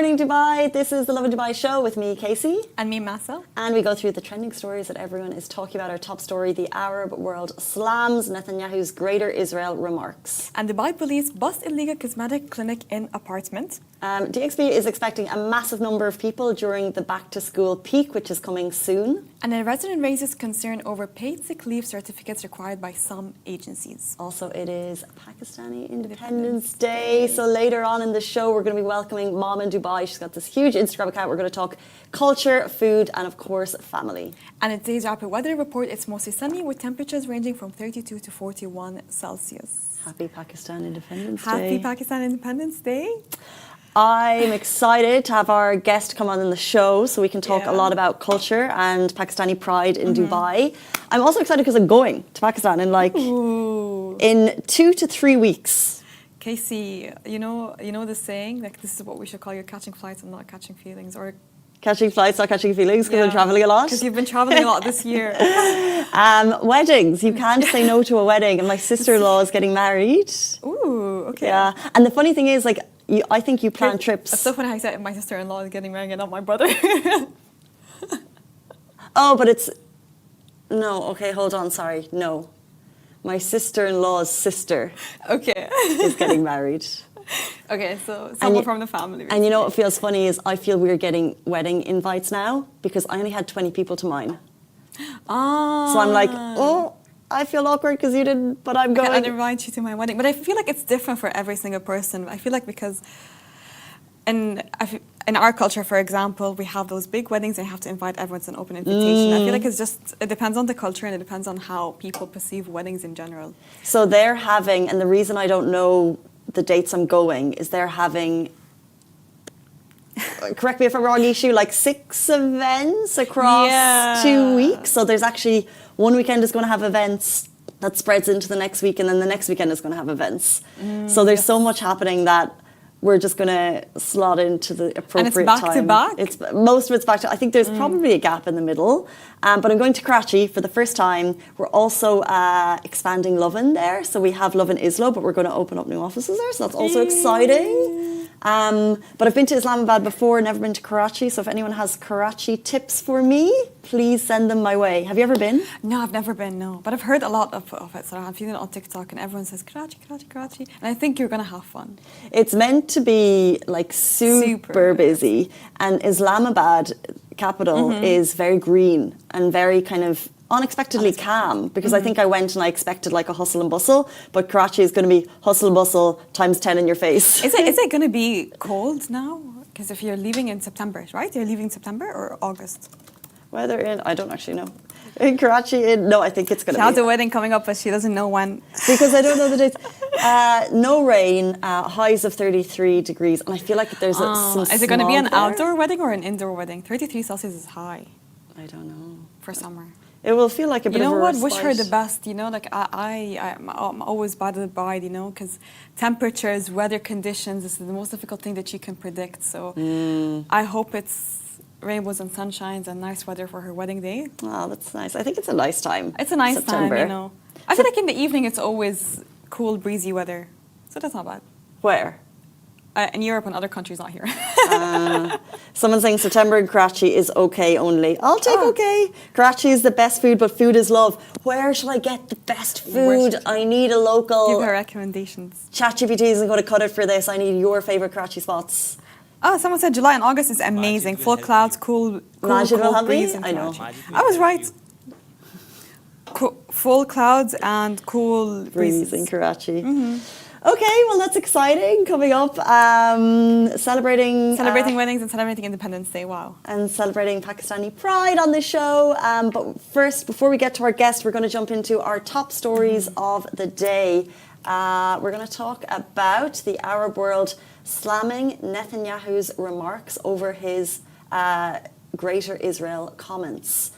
morning, Dubai. This is the Lovin Dubai show with me, Casey. And me, Massa. And we go through the trending stories that everyone is talking about. Our top story, the Arab world slams Netanyahu's Greater Israel remarks. And Dubai police bust illegal cosmetic clinic in apartment. DXB is expecting a massive number of people during the back-to-school peak, which is coming soon. And a resident raises concern over paid sick leave certificates required by some agencies. Also, it is Pakistani Independence Day. So later on in the show, we're going to be welcoming Mom in Dubai. She's got this huge Instagram account. We're going to talk culture, food, and of course, family. And in today's rapid weather report, it's mostly sunny with temperatures ranging from 32 to 41 Celsius. Happy Pakistan Independence Day. Happy Pakistan Independence Day. I'm excited to have our guest come on in the show so we can talk a lot about culture and Pakistani pride in Dubai. I'm also excited because I'm going to Pakistan in in 2 to 3 weeks. Casey, you know the saying, like this is what we should call you, catching flights and not catching feelings, or catching flights, not catching feelings, because I'm traveling a lot. Because you've been traveling a lot this year. Weddings. You can't say no to a wedding. And my sister-in-law is getting married. Ooh, okay. Yeah. And the funny thing is, I think you plan trips. That's so funny how you said my sister-in-law is getting married and not my brother. Oh, but it's... No, okay, hold on, sorry. No. My sister-in-law's sister is getting married. Okay, so someone from the family. Basically. And you know what feels funny is I feel we're getting wedding invites now because I only had 20 people to mine. So I'm like, oh, I feel awkward because you didn't, but I'm going. I'd invite you to my wedding. But I feel like it's different for every single person. I feel like because in our culture, for example, we have those big weddings and you have to invite everyone to an open invitation. I feel like it depends on the culture and it depends on how people perceive weddings in general. So they're having, and the reason I don't know the dates I'm going is they're having, correct me if I'm wrong, Ishu, like 6 events across 2 weeks. So there's actually one weekend is going to have events that spreads into the next week, and then the next weekend is going to have events. So there's so much happening that we're just going to slot into the appropriate time. And it's back to back? Most of it's back to, I think there's probably a gap in the middle. But I'm going to Karachi for the first time. We're also expanding Lovin there. So we have Lovin Islo, but we're going to open up new offices there. So that's also exciting. But I've been to Islamabad before, never been to Karachi. So if anyone has Karachi tips for me, please send them my way. Have you ever been? No, I've never been, no. But I've heard a lot of it. So I've seen it on TikTok and everyone says Karachi, Karachi, Karachi. And I think you're going to have fun. It's meant to be like super busy. And Islamabad, capital, is very green and very kind of unexpectedly calm, because I think I went and I expected like a hustle and bustle, but Karachi is going to be hustle and bustle times 10 in your face. Is it going to be cold now? Because if you're leaving in September, right? You're leaving September or August? Weather in, I don't actually know. In Karachi, no, I think it's going to be. She has a wedding coming up, but she doesn't know when. Because I don't know the dates. No rain, highs of 33 degrees, and I feel like there's some Is it going to be an there. outdoor wedding or an indoor wedding? 33 Celsius is high. I don't know. For summer. It will feel like a bit of a respite. Wish her the best, like I'm always by the bride, because temperatures, weather conditions is the most difficult thing that you can predict. So I hope it's rainbows and sunshines and nice weather for her wedding day. Oh, that's nice. I think it's a nice time. It's a nice time, I feel like in the evening it's always cool, breezy weather. So that's not bad. Where? In Europe and other countries, not here. Someone's saying September in Karachi is okay only. I'll take okay. Karachi is the best food, but food is love. Where shall I get the best food? I need a local. Give her recommendations. ChatGPT isn't going to cut it for this. I need your favourite Karachi spots. Oh, someone said July and August is amazing. Full clouds, cool breeze. I know. I was right. Full clouds and cool breezes in Karachi. Okay, well, that's exciting. Coming up, celebrating weddings and celebrating Independence Day. Wow! And celebrating Pakistani pride on the show. But first, before we get to our guest, we're going to jump into our top stories of the day. We're going to talk about the Arab world slamming Netanyahu's remarks over his Greater Israel comments.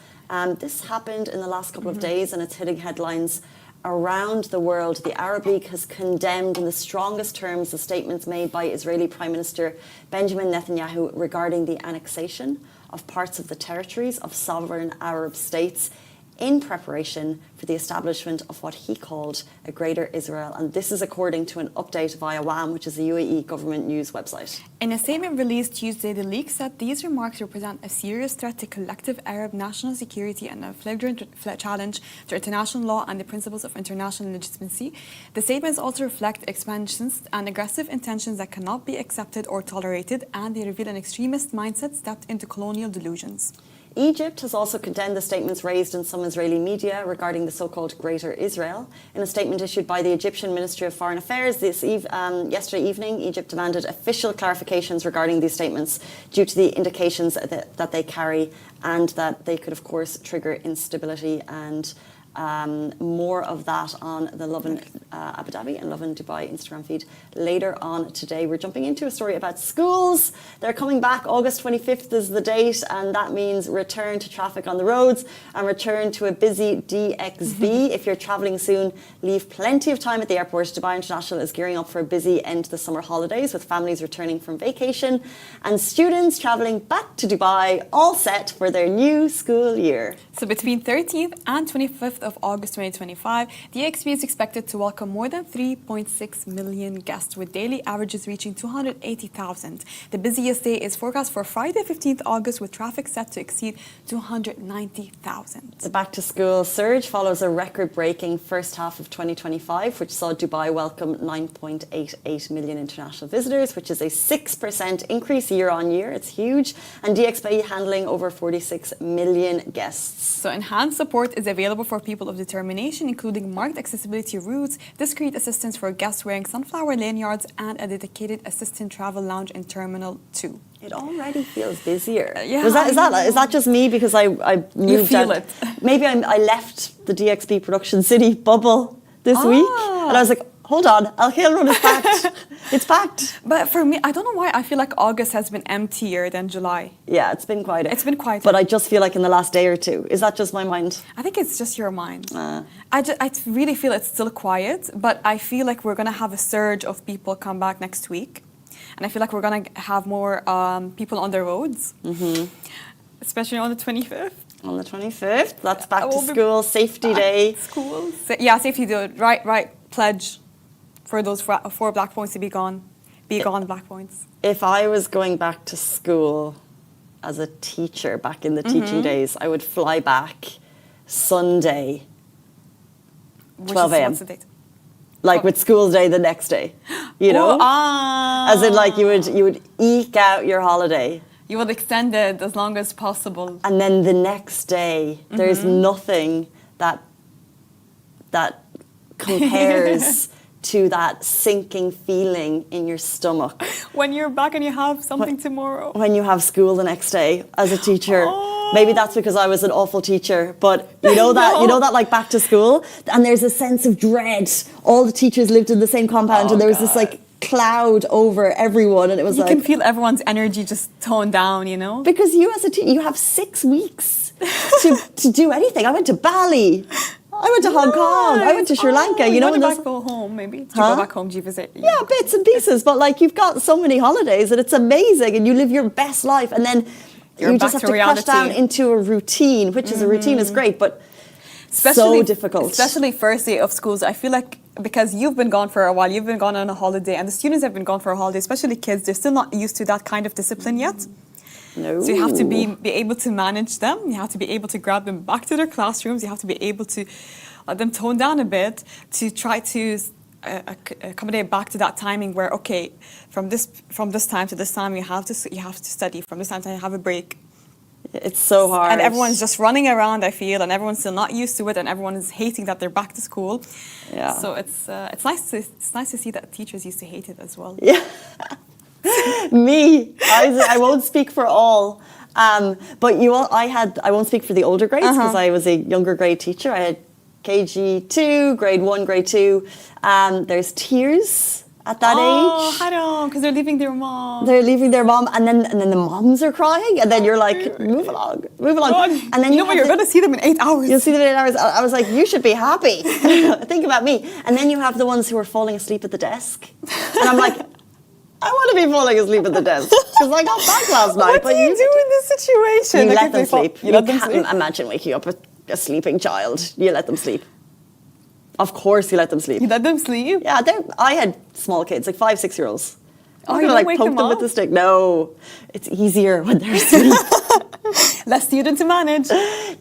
This happened in the last couple of days, and it's hitting headlines around the world. The Arab League has condemned in the strongest terms the statements made by Israeli Prime Minister Benjamin Netanyahu regarding the annexation of parts of the territories of sovereign Arab states in preparation for the establishment of what he called a Greater Israel. And this is according to an update via WAM, which is the UAE government news website. In a statement released Tuesday, the league said these remarks represent a serious threat to collective Arab national security and a flagrant challenge to international law and the principles of international legitimacy. The statements also reflect expansions and aggressive intentions that cannot be accepted or tolerated, and they reveal an extremist mindset steeped into colonial delusions. Egypt has also condemned the statements raised in some Israeli media regarding the so-called Greater Israel. In a statement issued by the Egyptian Ministry of Foreign Affairs yesterday evening, Egypt demanded official clarifications regarding these statements due to the indications that they carry, and that they could, of course, trigger instability. And more of that on the Lovin Abu Dhabi and Lovin Dubai Instagram feed later on today. We're jumping into a story about schools. They're coming back. August 25th is the date, and that means return to traffic on the roads and return to a busy DXB. If you're travelling soon, leave plenty of time at the airport. Dubai International is gearing up for a busy end to the summer holidays, with families returning from vacation and students travelling back to Dubai, all set for their new school year. So between 13th and 25th of August 2025, the DXB is expected to welcome more than 3.6 million guests, with daily averages reaching 280,000. The busiest day is forecast for Friday, 15th August, with traffic set to exceed 290,000. The back-to-school surge follows a record-breaking first half of 2025, which saw Dubai welcome 9.88 million international visitors, which is a 6% increase year on year. It's huge. And DXB handling over 46 million guests. So enhanced support is available for people of determination, including marked accessibility routes, discreet assistance for guests wearing sunflower lanyards, and a dedicated assistant travel lounge in Terminal 2. It already feels busier. Yeah, Is that just me because I moved you feel out? it. Maybe I left the DXB Production City bubble this week, and I was like, hold on, Al Khail Run is packed. It's packed. But for me, I don't know why I feel like August has been emptier than July. Yeah, it's been quieter. It's been quieter. But I just feel like in the last day or two, is that just my mind? I think it's just your mind. I really feel it's still quiet, but I feel like we're going to have a surge of people come back next week. And I feel like we're going to have more people on the roads, especially on the 25th. On the 25th, that's back to school, safety day. School. Yeah, safety day. Right. Pledge for those 4 black points to be gone. Be gone, black points. If I was going back to school as a teacher back in the teaching days, I would fly back Sunday, 12 a.m. What's the date? Like with school day the next day, you know? As in like you would eke out your holiday. You would extend it as long as possible. And then the next day, there's nothing that compares to that sinking feeling in your stomach. When you're back and you have something tomorrow. When you have school the next day as a teacher. Maybe that's because I was an awful teacher, but you know that you know that like back to school, and there's a sense of dread. All the teachers lived in the same compound, and there was this like cloud over everyone, and it was you like can feel everyone's energy just toned down, you know. Because you as a teacher, you have 6 weeks to do anything. I went to Bali. I went to Hong Kong. I went to Sri Lanka. You know, when you go home, maybe. Do you go back home? Do you visit? Yeah, bits and pieces. But like, you've got so many holidays, and it's amazing, and you live your best life, and then you just have to crash down into a routine, which is a routine is great, but so difficult. Especially first day of schools. I feel like because you've been gone for a while, you've been gone on a holiday, and the students have been gone for a holiday, especially kids, they're still not used to that kind of discipline yet. No. So you have to be able to manage them. You have to be able to grab them back to their classrooms. You have to be able to let them tone down a bit to try to accommodate back to that timing where, okay, from this time to this time you have to study. From this time to have a break. It's so hard. And everyone's just running around, I feel, and everyone's still not used to it, and everyone is hating that they're back to school. Yeah. So it's nice to see that teachers used to hate it as well. Yeah. Me, I won't speak for all, but I won't speak for the older grades because I was a younger grade teacher. I had KG2, grade 1, grade 2. There's tears at that age. Oh, I know, because they're leaving their mom. They're leaving their mom, and then the moms are crying, and then you're like, move along. God. And then you're going to see them in 8 hours. You'll see them in 8 hours. I was like, you should be happy. Think about me. And then you have the ones who are falling asleep at the desk, and I'm like, I want to be falling asleep at the desk because I got back last night. What do you do in this situation? You let them sleep. You can't imagine waking up at a sleeping child, you let them sleep. Of course you let them sleep. You let them sleep? Yeah, I had small kids, like 5, 6-year-olds. I'm you gonna don't like wake poke them them with up? the stick. No, it's easier when they're asleep. Less student to manage.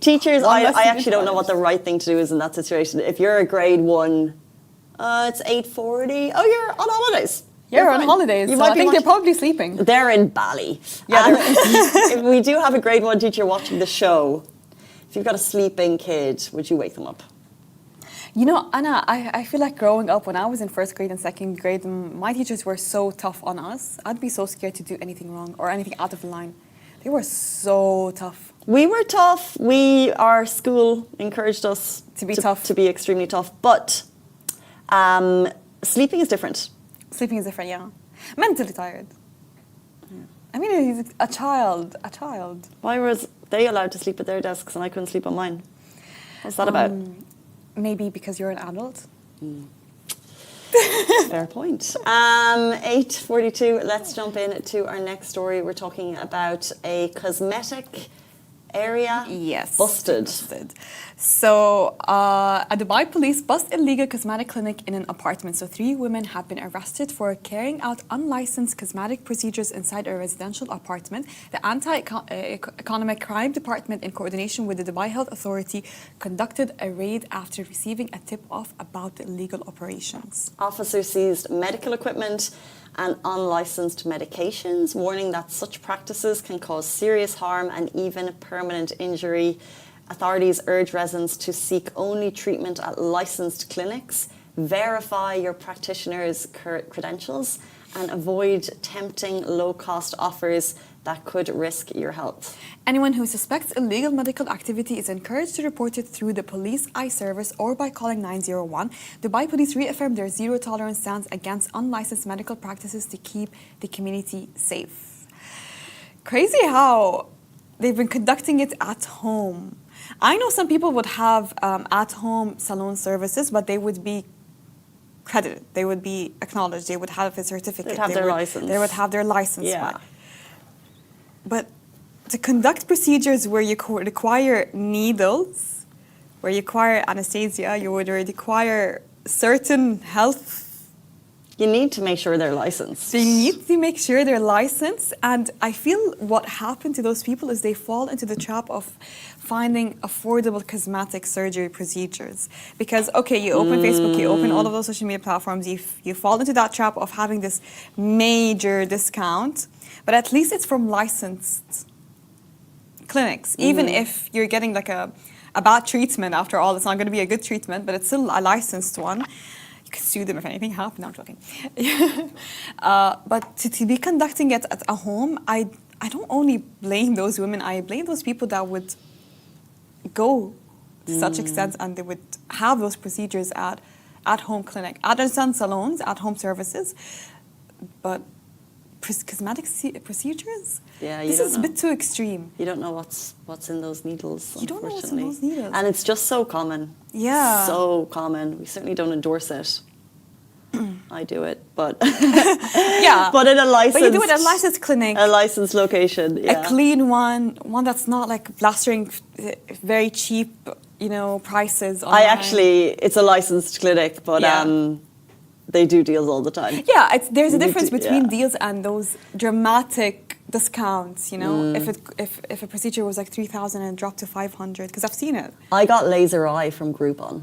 Teachers, One less I student actually don't know to what the right thing to do is in that situation. If you're a grade 1, it's 8:40. Oh, you're on holidays. You're on fine. holidays, You so might I be think they're watching- probably sleeping. They're in Bali. Yeah, If we do have a grade 1 teacher watching the show, if you've got a sleeping kid, would you wake them up? You know, Anna, I feel like growing up when I was in first grade and second grade, my teachers were so tough on us. I'd be so scared to do anything wrong or anything out of the line. They were so tough. We were tough. Our school encouraged us To be tough. to be extremely tough. But sleeping is different. Sleeping is different, yeah. Mentally tired. I mean, he's a child. Why was they allowed to sleep at their desks and I couldn't sleep on mine? What's that about? Maybe because you're an adult. Fair point. 8:42. Let's jump in to our next story. We're talking about a cosmetic area. Yes. Busted. So, a Dubai police bust illegal cosmetic clinic in an apartment. So, 3 women have been arrested for carrying out unlicensed cosmetic procedures inside a residential apartment. The Anti-Economic Crime Department, in coordination with the Dubai Health Authority, conducted a raid after receiving a tip-off about the illegal operations. Officers seized medical equipment and unlicensed medications, warning that such practices can cause serious harm and even permanent injury. Authorities urge residents to seek only treatment at licensed clinics, verify your practitioner's credentials, and avoid tempting low-cost offers that could risk your health. Anyone who suspects illegal medical activity is encouraged to report it through the police iService or by calling 901. Dubai Police reaffirmed their zero-tolerance stance against unlicensed medical practices to keep the community safe. Crazy how they've been conducting it at home. I know some people would have at-home salon services, but they would be credited. They would be acknowledged. They would have a certificate. They'd have their license. They would have their license. Yeah. But to conduct procedures where you require needles, where you require anesthesia, you would require certain health. You need to make sure they're licensed. They need to make sure they're licensed. And I feel what happened to those people is they fall into the trap of finding affordable cosmetic surgery procedures. Because, okay, you open Facebook, you open all of those social media platforms, you fall into that trap of having this major discount. But at least it's from licensed clinics. Even if you're getting like a bad treatment after all, it's not going to be a good treatment, but it's still a licensed one. You can sue them if anything happens. No, I'm joking. But to be conducting it at a home, I don't only blame those women, I blame those people that would go to such extent and they would have those procedures at home clinic. I understand salons, at home services, but cosmetic procedures? Yeah, you this don't is a know. bit too extreme. You don't know what's in those needles. You don't know what's in unfortunately. those needles. And it's just so common. Yeah. So common. We certainly don't endorse it. I do it, but Yeah. but in a licensed. But you do it at a licensed clinic. A licensed location. Yeah. A clean one that's not like blastering very cheap, prices. Online. It's a licensed clinic, but Yeah. they do deals all the time. Yeah, there's a You need difference to- between yeah. deals and those dramatic discounts. If a procedure was like 3,000 and dropped to 500, because I've seen it. I got laser eye from Groupon.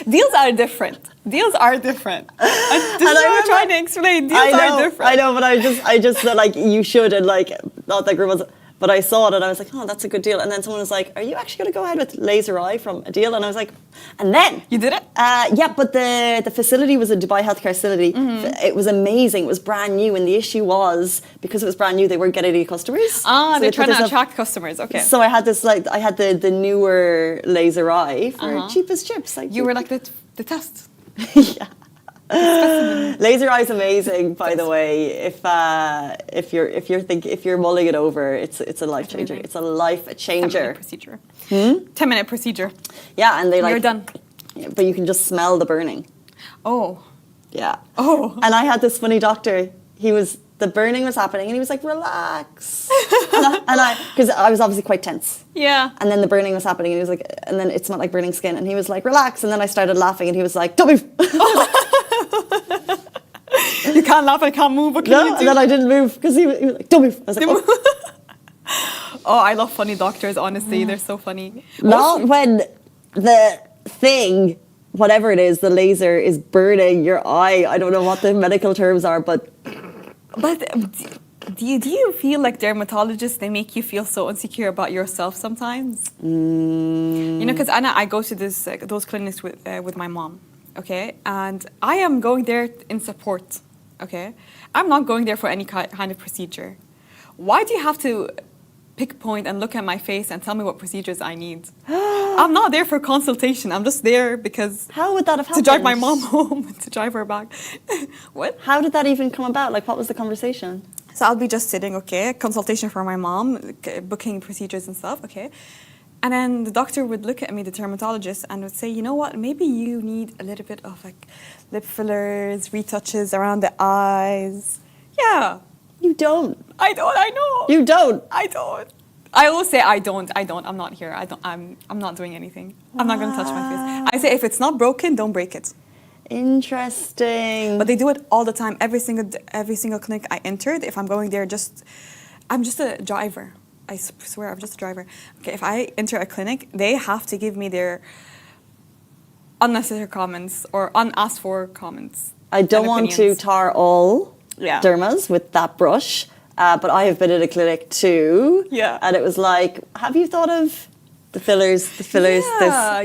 Deals are different. Deals are different. And this is I what we're remember- trying to explain. Deals are different. I know, but I just felt like you should, and like not that Groupon was. But I saw it and I was like, oh, that's a good deal. And then someone was like, are you actually going to go ahead with laser eye from a deal? And I was like, and then. You did it? Yeah, but the facility was a Dubai healthcare facility. It was amazing. It was brand new. And the issue was, because it was brand new, they weren't getting any customers. So They're put trying to themselves- attract customers. Okay. So I had the newer laser eye for cheap as chips. Like You were like the test. yeah. Laser eye is amazing, by the way. If you're mulling it over, it's a life changer. It's a life 10-minute changer. procedure. 10-minute procedure. Yeah, and they like. You're done. Yeah, but you can just smell the burning. Oh. Yeah. Oh. And I had this funny doctor. He was the burning was happening, and he was like, relax. and I, because I was obviously quite tense. Yeah. And then the burning was happening, and he was like, and then it smelled like burning skin, and he was like, relax. And then I started laughing, and he was like, don't move. You can't laugh, I can't move. What can you do? And then I didn't move because he was like, don't move. I was like, Oh, I love funny doctors, honestly. They're so funny. Not when the thing, whatever it is, the laser is burning your eye. I don't know what the medical terms are, but do you feel like dermatologists, they make you feel so insecure about yourself sometimes? You know, because Anna, I go to those clinics with my mom, okay? And I am going there in support, okay? I'm not going there for any kind of procedure. Why do you have to pick point and look at my face and tell me what procedures I need? I'm not there for consultation. I'm just there because... How would that have happened? To drive my mom home, to drive her back. What? How did that even come about? Like, what was the conversation? So I'll be just sitting, okay, consultation for my mom, booking procedures and stuff, okay. And then the doctor would look at me, the dermatologist, and would say, you know what, maybe you need a little bit of like lip fillers, retouches around the eyes. Yeah. You don't. I know. You don't. I don't. I always say I don't, I'm not here, I'm not doing anything. I'm not going to touch my face. I say if it's not broken, don't break it. Interesting. But they do it all the time. Every single clinic I entered, if I'm going there, I'm just a driver. I swear, I'm just a driver. Okay, if I enter a clinic, they have to give me their unnecessary comments or unasked for comments. I don't want to tar all dermas with that brush, but I have been in a clinic too. Yeah. And it was like, have you thought of the fillers, Yeah, this? I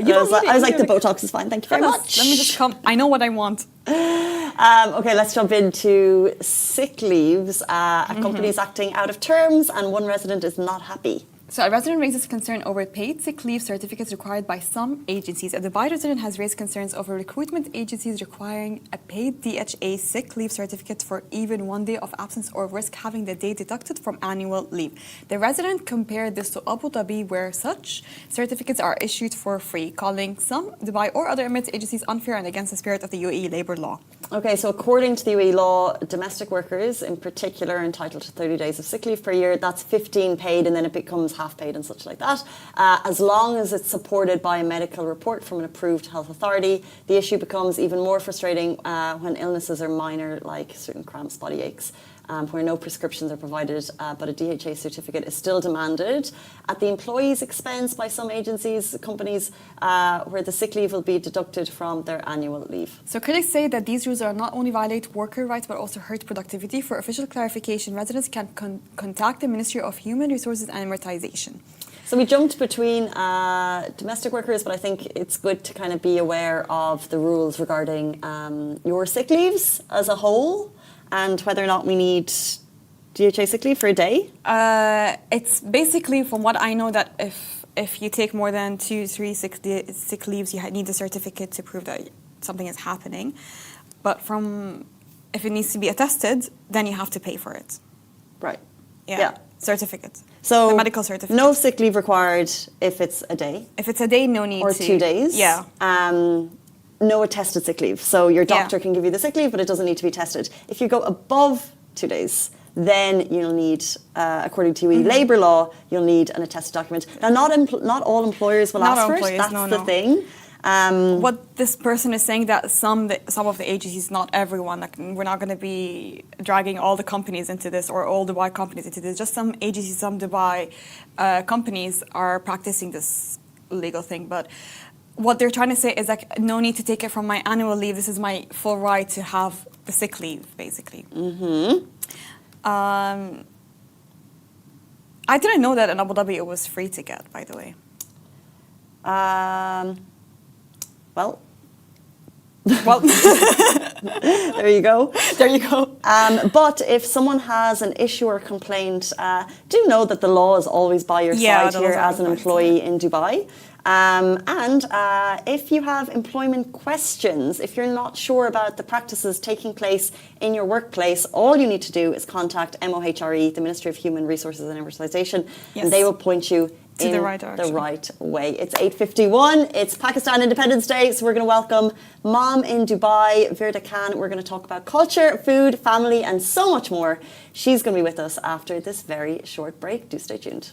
was like, the Botox is fine, thank you very much. Let me just come. I know what I want. Okay, let's jump into sick leaves. A company is acting out of terms and one resident is not happy. So a resident raises concern over paid sick leave certificates required by some agencies. A Dubai resident has raised concerns over recruitment agencies requiring a paid DHA sick leave certificate for even 1 day of absence or risk having the day deducted from annual leave. The resident compared this to Abu Dhabi, where such certificates are issued for free, calling some Dubai or other Emirates agencies unfair and against the spirit of the UAE labour law. Okay, so according to the UAE law, domestic workers in particular are entitled to 30 days of sick leave per year. That's 15 paid and then it becomes half paid and such like that. As long as it's supported by a medical report from an approved health authority. The issue becomes even more frustrating when illnesses are minor, like certain cramps, body aches, where no prescriptions are provided, but a DHA certificate is still demanded at the employee's expense by some agencies, companies, where the sick leave will be deducted from their annual leave. So critics say that these rules are not only violate worker rights but also hurt productivity. For official clarification, residents can contact the Ministry of Human Resources and Amortization. So we jumped between domestic workers, but I think it's good to kind of be aware of the rules regarding your sick leaves as a whole, and whether or not we need DHA sick leave for a day? It's basically, from what I know, that if you take more than 2-3 sick leaves, you need a certificate to prove that something is happening. But if it needs to be attested, then you have to pay for it. Right. Yeah. Certificate. So the medical certificate. No sick leave required if it's a day. If it's a day, no need or to. 2 days. Yeah. No attested sick leave. So your doctor can give you the sick leave, but it doesn't need to be tested. If you go above 2 days, then you'll need, according to UAE labour law, you'll need an attested document. Now, not all employers will ask for it. That's the thing. What this person is saying, that some of the agencies, not everyone, like we're not going to be dragging all the companies into this or all Dubai companies into this. Just some agencies, some Dubai companies are practicing this legal thing, but what they're trying to say is like, no need to take it from my annual leave. This is my full right to have the sick leave, basically. I didn't know that in Abu Dhabi it was free to get, by the way. Well, there you go. There you go. But if someone has an issue or complaint, do know that the law is always by your side here as an employee in Dubai. And if you have employment questions, if you're not sure about the practices taking place in your workplace, all you need to do is contact MOHRE, the Ministry of Human Resources and Amortization, and they will point you To in the right direction. the right way. It's 8:51. It's Pakistan Independence Day, so we're going to welcome Mom in Dubai, Virdah Khan. We're going to talk about culture, food, family, and so much more. She's going to be with us after this very short break. Do stay tuned.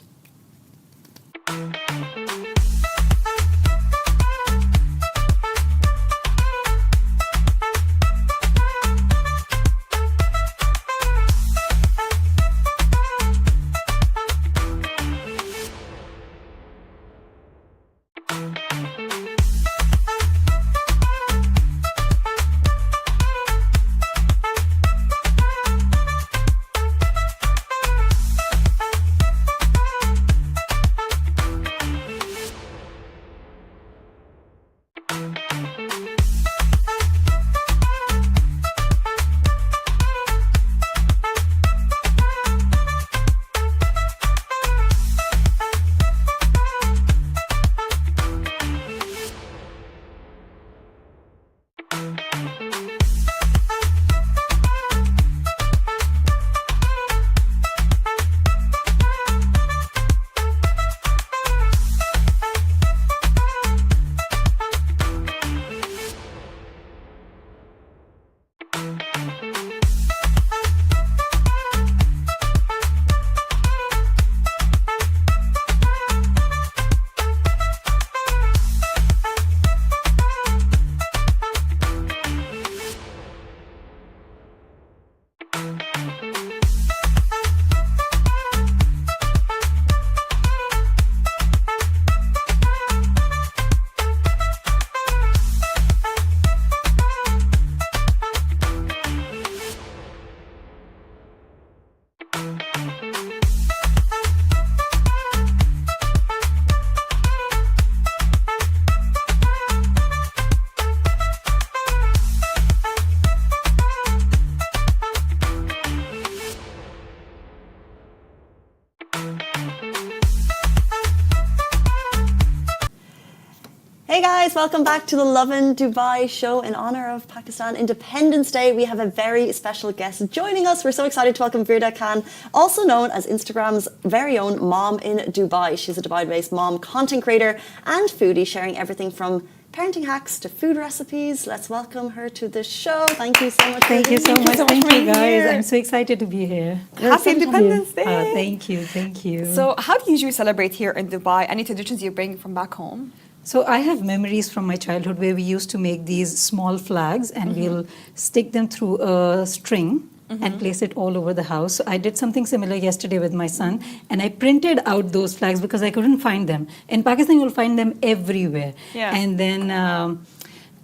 Hey guys, welcome back to the Lovin Dubai show in honor of Pakistan Independence Day. We have a very special guest joining us. We're so excited to welcome Virdah Khan, also known as Instagram's very own Mom in Dubai. She's a Dubai-based mom content creator and foodie, sharing everything from parenting hacks to food recipes. Let's welcome her to the show. Thank you so much. Thank you so much. Thank you, guys. here. I'm so excited to be here. Happy Independence Day. Thank you. Thank you. So how do you usually celebrate here in Dubai? Any traditions you bring from back home? So I have memories from my childhood where we used to make these small flags and we'll stick them through a string and place it all over the house. So I did something similar yesterday with my son, and I printed out those flags because I couldn't find them. In Pakistan, you'll find them everywhere. Yeah. And then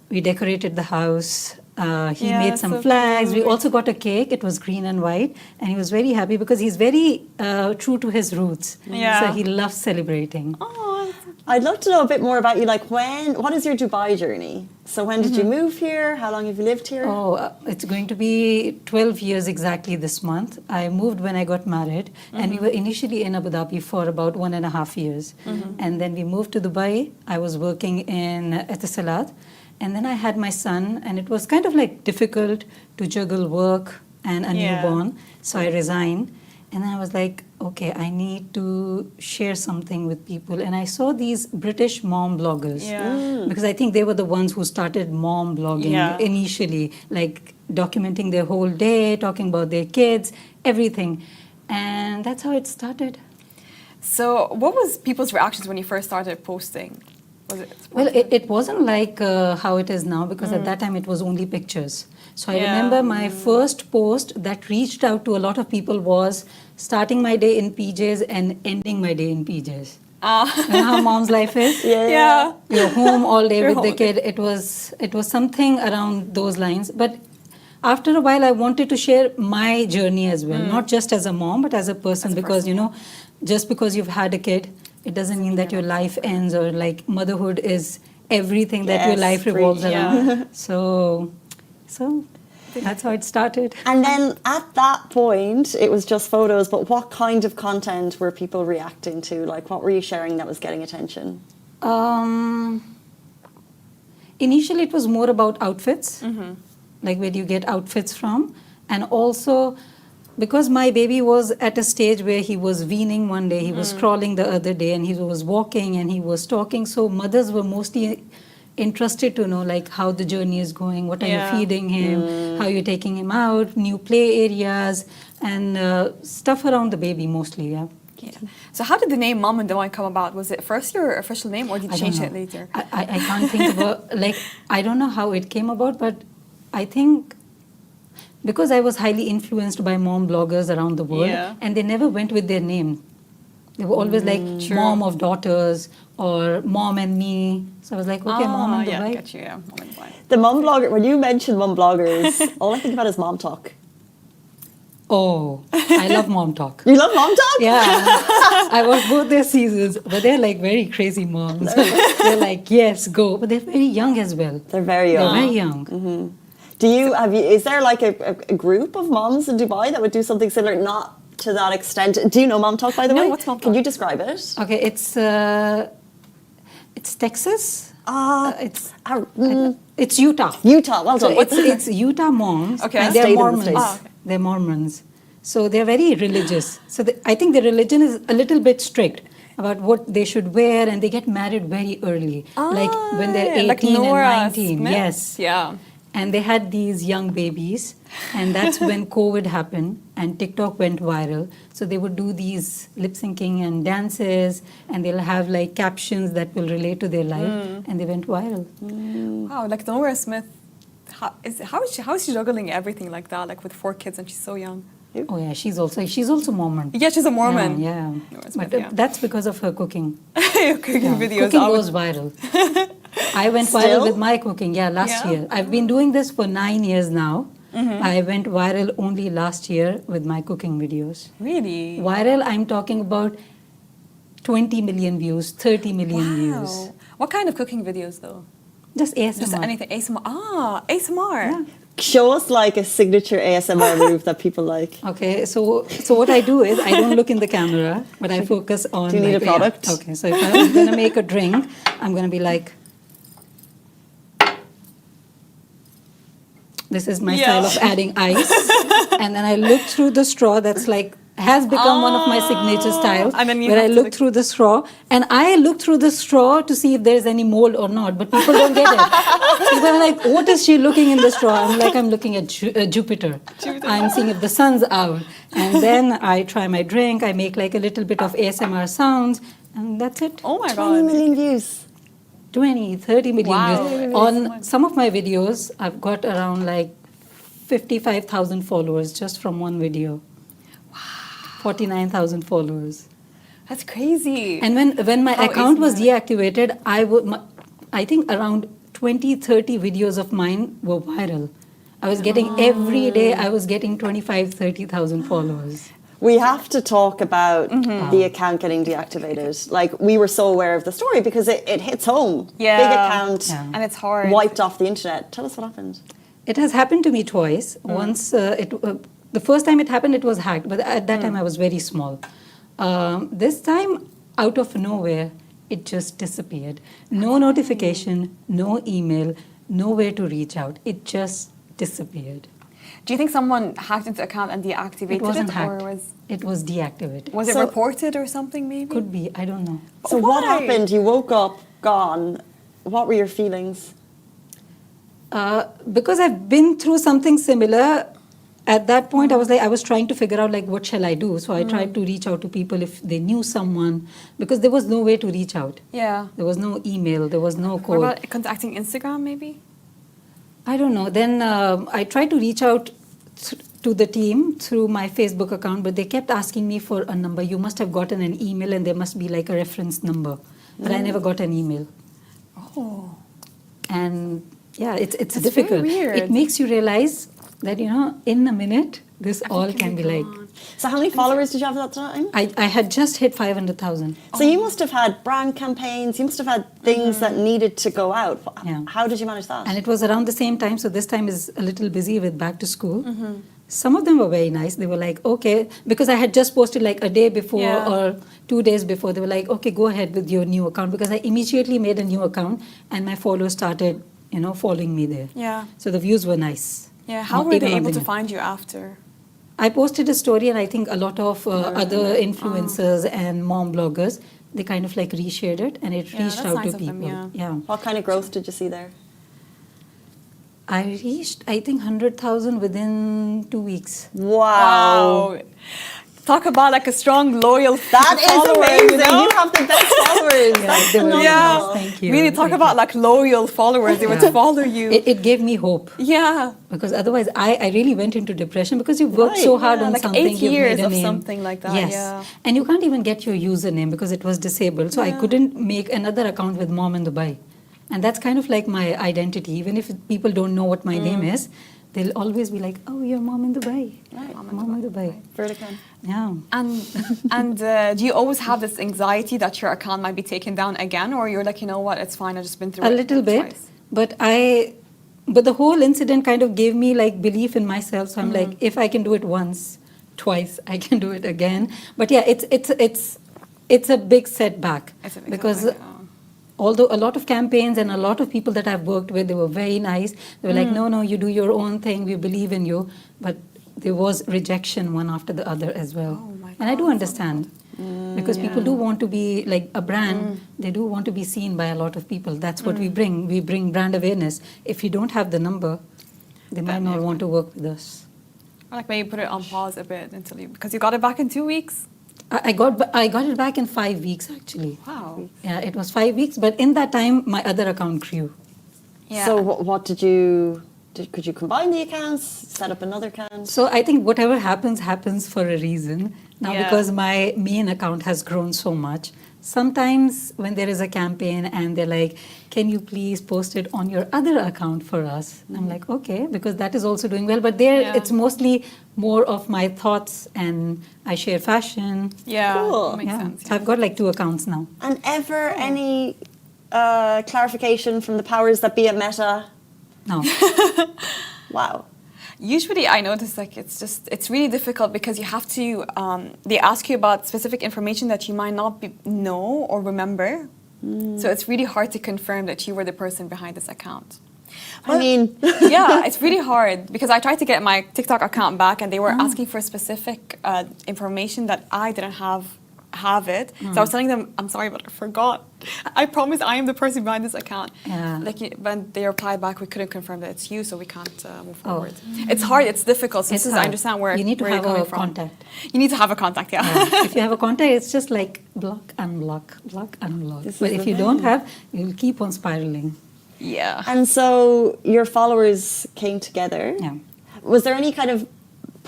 we decorated the house. He Yeah, made some so flags. We cute. also got a cake. It was green and white. And he was very happy because he's very true to his roots. Yeah. So he loves celebrating. Oh, I'd love to know a bit more about you. Like, what is your Dubai journey? So when did you move here? How long have you lived here? Oh, it's going to be 12 years exactly this month. I moved when I got married, and we were initially in Abu Dhabi for about 1.5 years. And then we moved to Dubai. I was working in Etisalat, and then I had my son, and it was kind of like difficult to juggle work and a Yeah. newborn. So I resigned, and then I was like, okay, I need to share something with people. And I saw these British mom bloggers. Yeah. Because I think they were the ones who started mom blogging Yeah. initially, like documenting their whole day, talking about their kids, everything. And that's how it started. So what was people's reactions when you first started posting? Was it Well, it wasn't like how it is now, because at that time it was only pictures. So I Yeah. remember my first post that reached out to a lot of people was starting my day in PJs and ending my day in PJs. You know how mom's life is? Yeah. You're home all day You're with the home. kid. It was something around those lines. But after a while, I wanted to share my journey as well, not just as a mom, but as a person, because, you know, just because you've had a kid, it doesn't mean that your life ends, or like motherhood is everything that your Yes, life revolves preach. around. So that's how it started. And then at that point, it was just photos, but what kind of content were people reacting to? Like, what were you sharing that was getting attention? Initially, it was more about outfits, like where do you get outfits from, and also because my baby was at a stage where he was weaning one day, he was crawling the other day, and he was walking and he was talking. So mothers were mostly interested to know like how the journey is going, what are you feeding him, how you're taking him out, new play areas, and stuff around the baby mostly. Yeah. Yeah. So how did the name Mom and Divine come about? Was it first your official name, or did you change it later? I can't think about, like, I don't know how it came about, but I think because I was highly influenced by mom bloggers around the world, and they never went with their name. They were always like Mom of Daughters or Mom and Me. So I was like, okay, Mom and Divine. Got you, Mom and Divine. The mom blogger, when you mention mom bloggers, all I think about is mom talk. Oh, I love mom talk. You love mom talk? Yeah, I watch both their seasons, but they're like very crazy moms. They're like, yes, go, but they're very young as well. They're very young. They're very young. Do you is there like a group of moms in Dubai that would do something similar? Not to that extent. Do you know Mom Talk, by the way? No, what's Mom Talk? Can you describe it? Okay, it's Texas. It's Utah. Utah, well done. So it's Utah moms. Okay. And State they're in the Mormons. States. They're Mormons. So they're very religious. So I think the religion is a little bit strict about what they should wear, and they get married very early, like when they're 18 like and Nora 19. Smith. Yes. Yeah. And they had these young babies, and that's when COVID happened and TikTok went viral. So they would do these lip syncing and dances, and they'll have like captions that will relate to their life, and they went viral. Wow, like Nora Smith. How is she juggling everything like that, like with 4 kids and she's so young? Oh yeah, she's also Mormon. Yeah, she's a Mormon. Yeah, Nora Smith, but that's because of her cooking. Cooking videos. Cooking goes viral. I went viral Still? with my cooking, last year. I've been doing this for 9 years now. I went viral only last year with my cooking videos. Really? Viral, I'm talking about 20 million views, 30 million views. What kind of cooking videos though? Just ASMR. Just anything. ASMR. ASMR. Yeah. Show us like a signature ASMR move that people like. Okay, so what I do is I don't look in the camera, but I focus on. Do you need like, a product? Yeah. Okay, so if I'm going to make a drink, I'm going to be like, this is my style of adding ice. And then I look through the straw that's like, has become one of my signature styles, and then where I look through the straw, and I look through the straw to see if there's any mold or not, but people don't get it. People are like, what is she looking in the straw? I'm like, I'm looking at Jupiter. I'm seeing if the sun's out. And then I try my drink, I make like a little bit of ASMR sounds, and that's it. Oh my 20 god. million views. 20, 30 million Wow. views. On some of my videos, I've got around like 55,000 followers just from one video. 49,000 followers. That's crazy. And when my How account is was that? deactivated, I think around 20, 30 videos of mine were viral. I was getting every day, I was getting 25, 30,000 followers. We have to talk about the account getting deactivated. Like, we were so aware of the story because it hits home. Yeah. Big account, And it's hard. wiped off the internet. Tell us what happened. It has happened to me twice. Once, the first time it happened, it was hacked, but at that time I was very small. This time, out of nowhere, it just disappeared. No notification, no email, nowhere to reach out. It just disappeared. Do you think someone hacked into the account and deactivated It wasn't hacked. or It was deactivated. was it So- reported or something maybe? Could be, I don't know. So what Why? happened? You woke up, gone. What were your feelings? Because I've been through something similar, at that point I was trying to figure out like what shall I do. So I tried to reach out to people if they knew someone, because there was no way to reach out. Yeah. There was no email, there was no What code. about contacting Instagram maybe? I don't know. Then I tried to reach out to the team through my Facebook account, but they kept asking me for a number. You must have gotten an email and there must be like a reference number. But I never got an email. Oh. And yeah, it's That's difficult. very weird. It makes you realize that, in a minute, this all can be like. So how many followers did you have at that time? I had just hit 500,000. So you must have had brand campaigns, you must have had things that needed to go out. Yeah. How did you manage that? And it was around the same time, so this time is a little busy with back to school. Some of them were very nice. They were like, okay, because I had just posted like a day before Yeah. or 2 days before. They were like, okay, go ahead with your new account, because I immediately made a new account and my followers started, following me there. Yeah. So the views were nice. Yeah. How Not were even they on able the to net. find you after? I posted a story, and I think a lot of other influencers and mom bloggers, they kind of like reshared it, and it Yeah, reached that's out nice to of them, people. yeah. What kind of growth did you see there? I reached, I think, 100,000 within 2 weeks. Wow. Talk about like a strong, loyal That is follower, amazing. you know? You have the best followers. That's they were really phenomenal. nice. Thank you. Really talk Thank about you. like loyal followers. They would Yeah. follow you. It gave me hope. Yeah. Because otherwise, I really went into depression because you've worked Right, so hard yeah, on like something. 8 you've years made a of name. something like that, Yes. yeah. And you can't even get your username because it was disabled. So I couldn't make another account with Mom in Dubai. And that's kind of like my identity. Even if people don't know what my name is, they'll always be like, oh, you're Mom in Dubai. Right. Mom in Dubai. Virdah. Yeah. And do you always have this anxiety that your account might be taken down again, or you're like, you know what, it's fine, I've just been through A it little bit. twice. But the whole incident kind of gave me like belief in myself. So I'm like, if I can do it once, twice, I can do it again. But yeah, it's a big setback It's a big because setback, yeah. although a lot of campaigns and a lot of people that I've worked with, they were very nice. They were like, no, you do your own thing. We believe in you. But there was rejection one after the other as well. Oh my And I do God. understand. Because people do want to be like a brand, they do want to be seen by a lot of people. That's what we bring. We bring brand awareness. If you don't have the number, they might not want to work with us. Or like maybe put it on pause a bit until because you got it back in 2 weeks. I got it back in 5 weeks actually. Wow. Yeah, it was 5 weeks, but in that time, my other account grew. Yeah. So what did you... could you combine the accounts, set up another account? So I think whatever happens, happens for a reason. Now, Yeah. because my main account has grown so much, sometimes when there is a campaign and they're like, can you please post it on your other account for us? I'm like, okay, because that is also doing well. But there, Yeah. it's mostly more of my thoughts, and I share fashion. Yeah. Cool. Makes Yeah. sense. So I've got like 2 accounts now. And ever any clarification from the powers that be at Meta? No. Wow. Usually, I notice like it's really difficult because you have to. They ask you about specific information that you might not know or remember. So it's really hard to confirm that you were the person behind this account. I mean... Yeah, it's really hard because I tried to get my TikTok account back and they were asking for specific information that I didn't have it. So I was telling them, I'm sorry, but I forgot. I promise I am the person behind this account. Yeah. But they replied back, we couldn't confirm that it's you, so we can't move forward. It's hard, it's difficult. So It's this is, I hard. understand where You need to where have you're a coming from. contact. You need to have a contact, yeah. Yeah. If you have a contact, it's just like block, unblock, block, unblock. This But is if the you don't thing. have, you'll keep on spiraling. Yeah. And so your followers came together. Yeah. Was there any kind of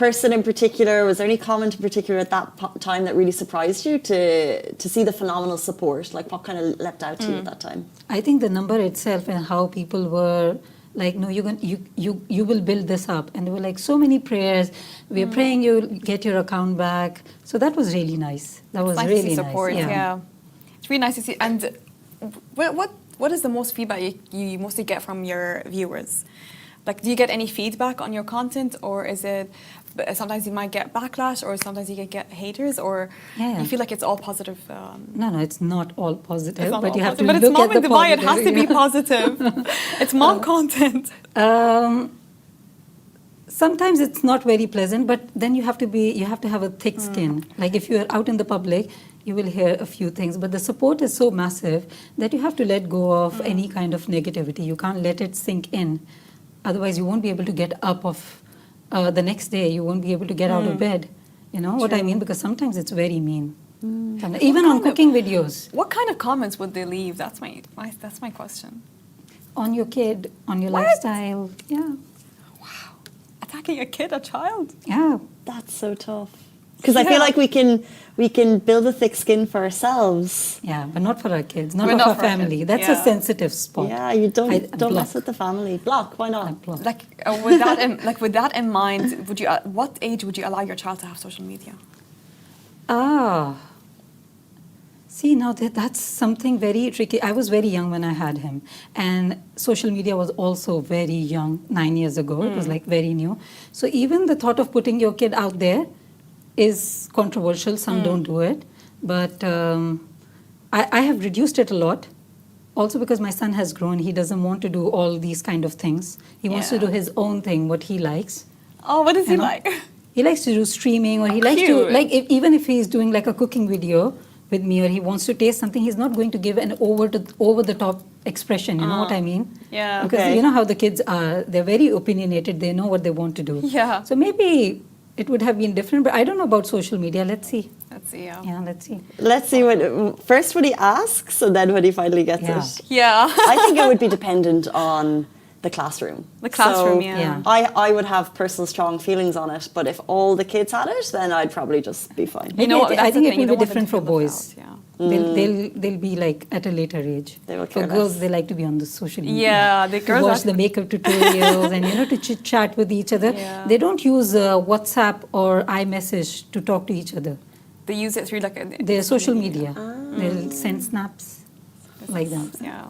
person in particular, was there any comment in particular at that time that really surprised you to see the phenomenal support? Like what kind of leapt out to you at that time? I think the number itself and how people were like, no, you will build this up. And they were like, so many prayers. We're praying you'll get your account back. So that was really nice. That was Nice really to see support, nice. yeah. It's really nice to see. And what is the most feedback you mostly get from your viewers? Like, do you get any feedback on your content, or is it sometimes you might get backlash, or sometimes you can get haters, or Yeah. you feel like it's all positive? No, it's not all positive, It's not but all you have to positive, but look it's mom at in the Dubai. It positive. has to be yeah. positive. It's mom content. Sometimes it's not very pleasant, but then you have to have a thick skin. Like if you're out in the public, you will hear a few things, but the support is so massive that you have to let go of any kind of negativity. You can't let it sink in. Otherwise, you won't be able to get up of the next day. You won't be able to get out of bed. You know what I mean? Because sometimes it's very mean. Even on cooking videos. What kind of comments would they leave? That's my question. On your kid, on your What? lifestyle. Yeah. Attacking a kid, a child? Yeah. That's so tough. Because I feel like we can build a thick skin for ourselves. Yeah, but not for our kids, not But for not our for our family. kids, That's yeah. a sensitive spot. Yeah, you don't block. mess with the family. Block, why not? Block. Like with that in mind, would you? What age would you allow your child to have social media? See, now that's something very tricky. I was very young when I had him, and social media was also very young, 9 years ago. It was like very new. So even the thought of putting your kid out there is controversial. Some don't do it, but I have reduced it a lot. Also because my son has grown, he doesn't want to do all these kind of things. He wants to Yeah. do his own thing, what he likes. Oh, what does he You know? like? he likes to do streaming, or he likes to Cute. like even if he's doing like a cooking video with me, or he wants to taste something, he's not going to give an over the top expression. You know what I mean? Yeah. Because Okay. you know how the kids are. They're very opinionated. They know what they want to do. Yeah. So maybe it would have been different, but I don't know about social media. Let's see. Let's see. Yeah. Yeah, let's see. Let's see what he asks, and then when he finally gets Yeah. it. Yeah. I think it would be dependent on the classroom. The classroom, So yeah. I would have personal strong feelings on it, but if all the kids had it, then I'd probably just be fine. Maybe know what, I that's think the it thing, you will don't be want them different to for feel boys. left out, yeah. They'll be like at a later age. They will For care girls, less. they like to be on the social media. Yeah, the to girls watch are- the makeup tutorials and to chit chat with each other. Yeah. They don't use WhatsApp or iMessage to talk to each other. They use it through like They're social media. They'll send snaps like that. Yeah.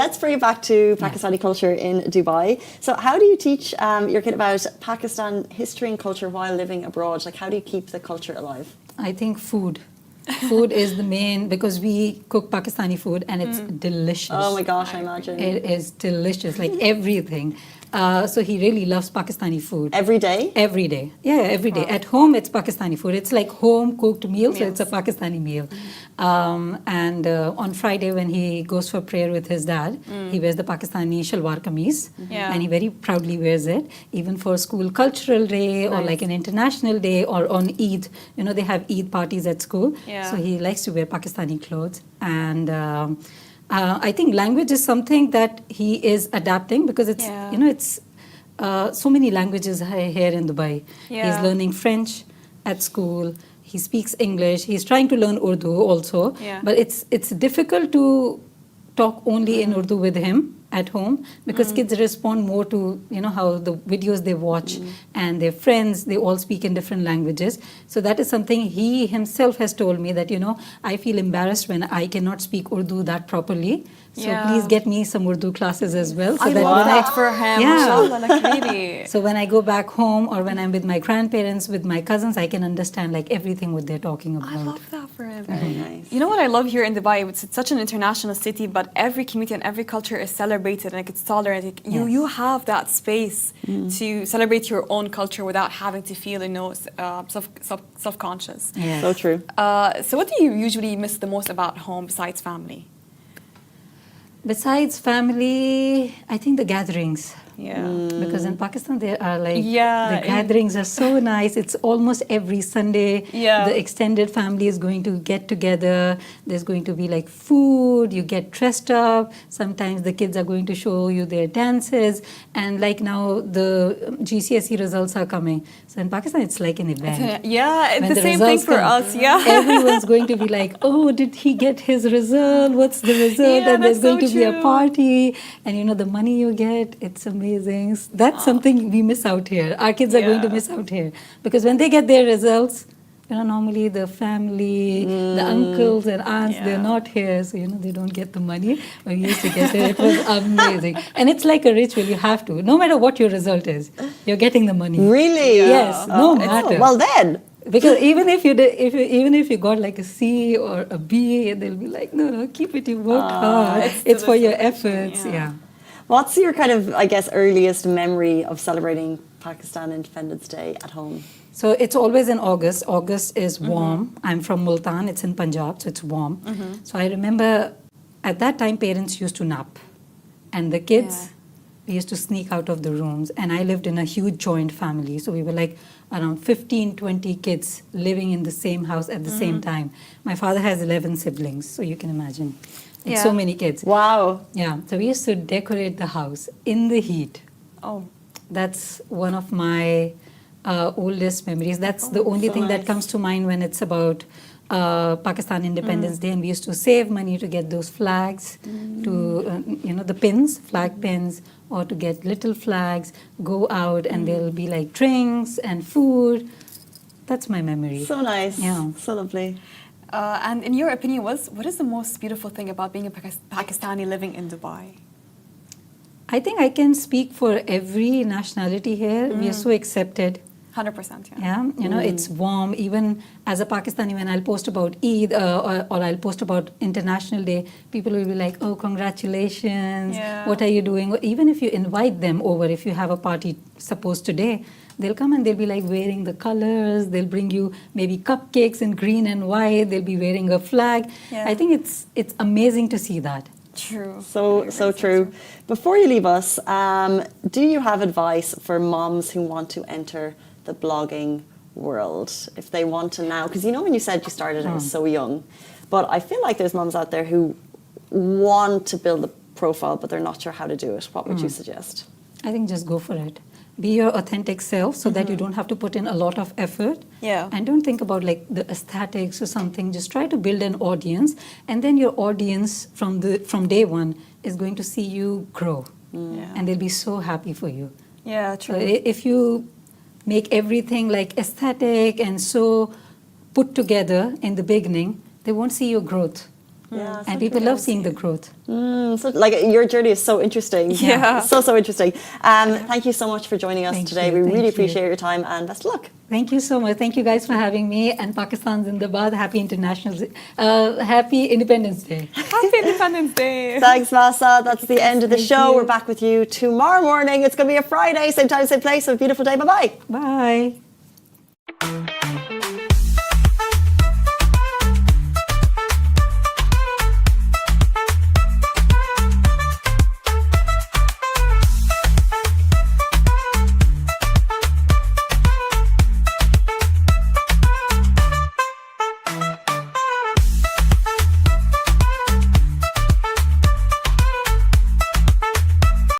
Let's bring it back to Pakistani culture in Dubai. So how do you teach your kid about Pakistan history and culture while living abroad? Like, how do you keep the culture alive? I think food. Food is the main, because we cook Pakistani food and it's delicious. Oh my gosh, I imagine. It is delicious, like everything. So he really loves Pakistani food. Every day? Every day. Yeah, every day. At home, it's Pakistani food. It's like home cooked meal, so it's a Pakistani meal. And on Friday, when he goes for prayer with his dad, he wears the Pakistani shalwar kameez, Yeah. and he very proudly wears it. Even for school cultural day or like an international day or on Eid, they have Eid parties at school. Yeah. So he likes to wear Pakistani clothes. And I think language is something that he is adapting, because it's Yeah. it's so many languages here in Dubai. Yeah. He's learning French at school. He speaks English. He's trying to learn Urdu also. Yeah. But it's difficult to talk only in Urdu with him at home, because kids respond more to how the videos they watch, and their friends, they all speak in different languages. So that is something he himself has told me, that I feel embarrassed when I cannot speak Urdu that properly. So Yeah. please get me some Urdu classes as well. So I that love when that for him. Yeah. Mashallah, like really. So when I go back home, or when I'm with my grandparents, with my cousins, I can understand like everything what they're talking about. I love that for him. Very nice. You know what I love here in Dubai? It's such an international city, but every community and every culture is celebrated, and like it's tolerant. Like, you have that space to celebrate your own culture without having to feel self-conscious. Yes. So true. So what do you usually miss the most about home besides family? Besides family, I think the gatherings. Yeah. Because in Pakistan, there are like, Yeah, the gatherings are so nice. It's almost every Sunday. Yeah. The extended family is going to get together. There's going to be like food. You get dressed up. Sometimes the kids are going to show you their dances. And like now, the GCSE results are coming. So in Pakistan, it's like an event. Yeah, it's When the same thing results for come, us. Yeah. Everyone's going to be like, oh, did he get his result? What's the result? Yeah, And there's that's going so to be a true. party. And the money you get, it's amazing. That's something we miss out here. Our kids are going to Yeah. miss out here. Because when they get their results, normally the family, the uncles and aunts, Yeah. they're not here. So, they don't get the money. But we used to get it. It was amazing. And it's like a ritual. You have to. No matter what your result is, you're getting the money. Really? Yes, no matter. Well then. Because even if you got like a C or a B, they'll be like, no, keep it. You work hard. It's for your efforts. Yeah. What's your kind of, I guess, earliest memory of celebrating Pakistan Independence Day at home? So it's always in August. August is warm. I'm from Multan. It's in Punjab, so it's warm. So I remember at that time parents used to nap, and the kids we used to sneak out of the rooms. And I lived in a huge joint family, so we were like around 15, 20 kids living in the same house at the same time. My father has 11 siblings, so you can imagine. It's so many kids. Wow. Yeah, so we used to decorate the house in the heat. Oh. That's one of my oldest memories. That's the only so thing that nice. comes to mind when it's about Pakistan Independence Day. And we used to save money to get those flags, to, the pins, flag pins, or to get little flags, go out, and there'll be like drinks and food. That's my memory. So nice. Yeah. So lovely. And in your opinion, what is the most beautiful thing about being a Pakistani living in Dubai? I think I can speak for every nationality here. We are so accepted. 100%, yeah. Yeah, you know, it's warm. Even as a Pakistani, when I'll post about Eid or I'll post about International Day, people will be like, oh, congratulations, Yeah. what are you doing? Even if you invite them over, if you have a party, suppose today, they'll come and they'll be like wearing the colors, they'll bring you maybe cupcakes in green and white, they'll be wearing a flag. Yeah. I think it's amazing to see that. True. So true. Before you leave us, do you have advice for moms who want to enter the blogging world? If they want to now, because you know when you said you started, it was so young, but I feel like there's moms out there who want to build a profile, but they're not sure how to do it. What would you suggest? I think just go for it. Be your authentic self so that you don't have to put in a lot of effort. Yeah. And don't think about like the aesthetics or something. Just try to build an audience, and then your audience from day one is going to see you grow. Yeah. And they'll be so happy for you. Yeah, So true. if you make everything like aesthetic and so put together in the beginning, they won't see your growth. Yeah, And people love seeing the growth. So, like, your journey is so interesting. Yeah. So interesting. Thank you so much for joining us Thank today. you, We really thank you. appreciate your time, and best of luck. Thank you so much. Thank you guys for having me. And Pakistan Zindabad. Happy Happy Independence Day. Happy Independence Day. Thanks, Masa. That's the end of the Thank show. you. We're back with you tomorrow morning. It's going to be a Friday, same time, same place. Have a beautiful day. Bye-bye. Bye.